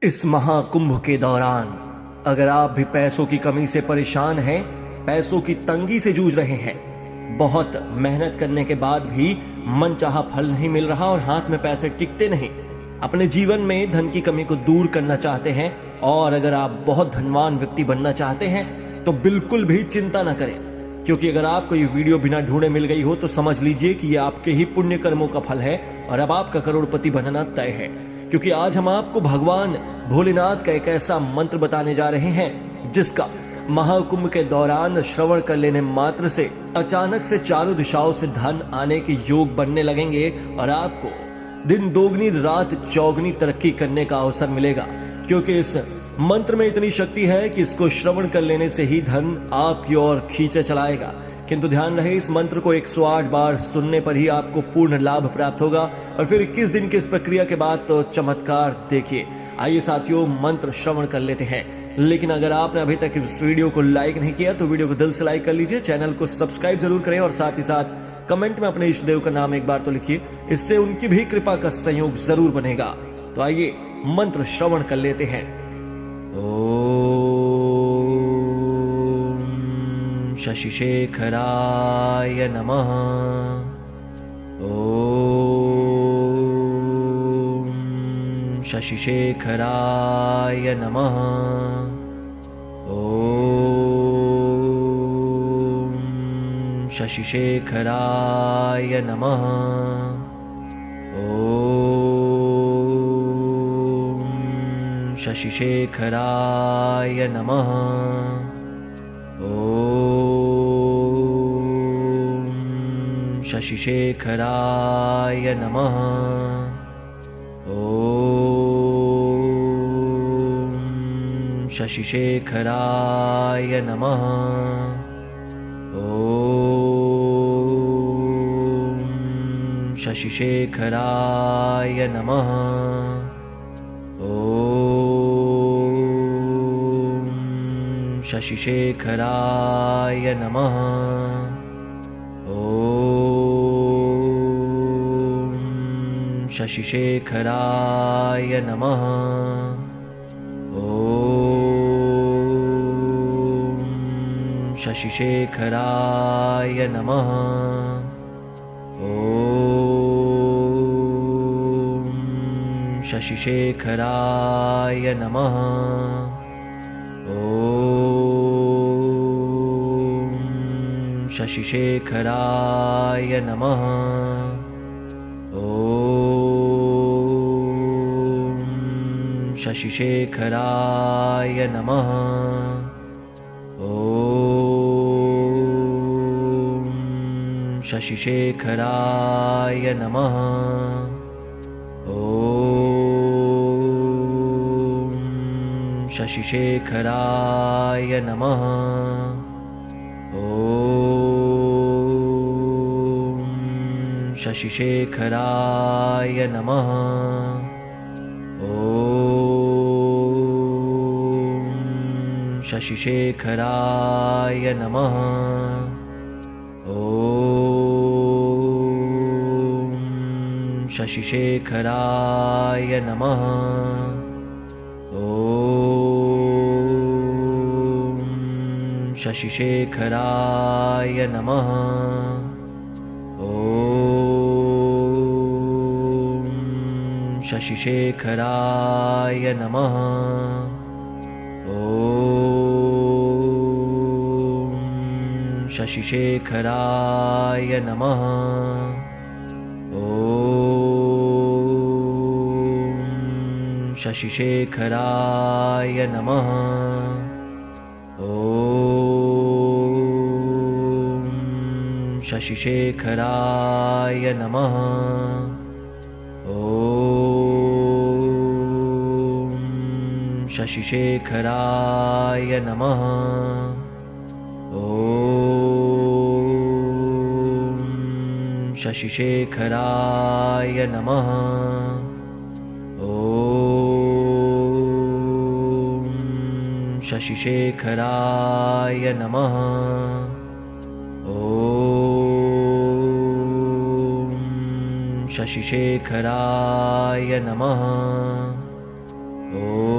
इस महाकुंभ के दौरान अगर आप भी पैसों की कमी से परेशान हैं, पैसों की तंगी से जूझ रहे हैं, बहुत मेहनत करने के बाद भी मनचाहा फल नहीं मिल रहा और हाथ में पैसे टिकते नहीं, अपने जीवन में धन की कमी को दूर करना चाहते हैं और अगर आप बहुत धनवान व्यक्ति बनना चाहते हैं तो बिल्कुल भी चिंता न करें, क्योंकि अगर आपको ये वीडियो बिना ढूंढे मिल गई हो तो समझ लीजिए कि ये आपके ही पुण्य कर्मों का फल है और अब आपका करोड़पति बनना तय है। क्योंकि आज हम आपको भगवान भोलेनाथ का एक ऐसा मंत्र बताने जा रहे हैं जिसका महाकुंभ के दौरान श्रवण कर लेने मात्र से अचानक से चारों दिशाओं से धन आने के योग बनने लगेंगे और आपको दिन दोगुनी रात चौगुनी तरक्की करने का अवसर मिलेगा। क्योंकि इस मंत्र में इतनी शक्ति है कि इसको श्रवण कर लेने से ही धन आपकी ओर खींचे चलाएगा। किंतु ध्यान रहे, इस मंत्र को 108 बार सुनने पर ही आपको पूर्ण लाभ प्राप्त होगा और फिर 21 दिन की इस प्रक्रिया के बाद तो चमत्कार देखिए। आइए साथियों, मंत्र श्रवण कर लेते हैं। लेकिन अगर आपने अभी तक इस वीडियो को लाइक नहीं किया तो वीडियो को दिल से लाइक कर लीजिए, चैनल को सब्सक्राइब जरूर करें और साथ ही साथ कमेंट में अपने इष्ट देव का नाम एक बार तो लिखिए, इससे उनकी भी कृपा का संयोग जरूर बनेगा। तो आइए मंत्र श्रवण कर लेते हैं। शशिशेखराय नमः। ओम शशिशेखराय नमः। ओम शशिशेखराय नमः। ओम शशिशेखराय नमः। शशिशेखराय नमः। ओम शशिशेखराय नमः। ओम शशिशेखराय नमः। ओम शशिशेखराय नमः। शशिशेखराय नमः। ओम शशिशेखराय नमः। ओम शशिशेखराय नमः। ओम शशिशेखराय नमः। शशिशेखराय नमः। ओम शशिशेखराय नमः। ओम शशिशेखराय नमः। ओम शशिशेखराय नमः। शशिशेखराय नमः। ओम शशिशेखराय नमः। ओम शशिशेखराय नमः। ओम शशिशेखराय नमः। शशिशेखराय नमः। ओम शशिशेखराय नमः। ओम शशिशेखराय नमः। ओम शशिशेखराय नमः। शशिशेखराय नमः। ओम शशिशेखराय नमः। ओम शशिशेखराय नमः। ओम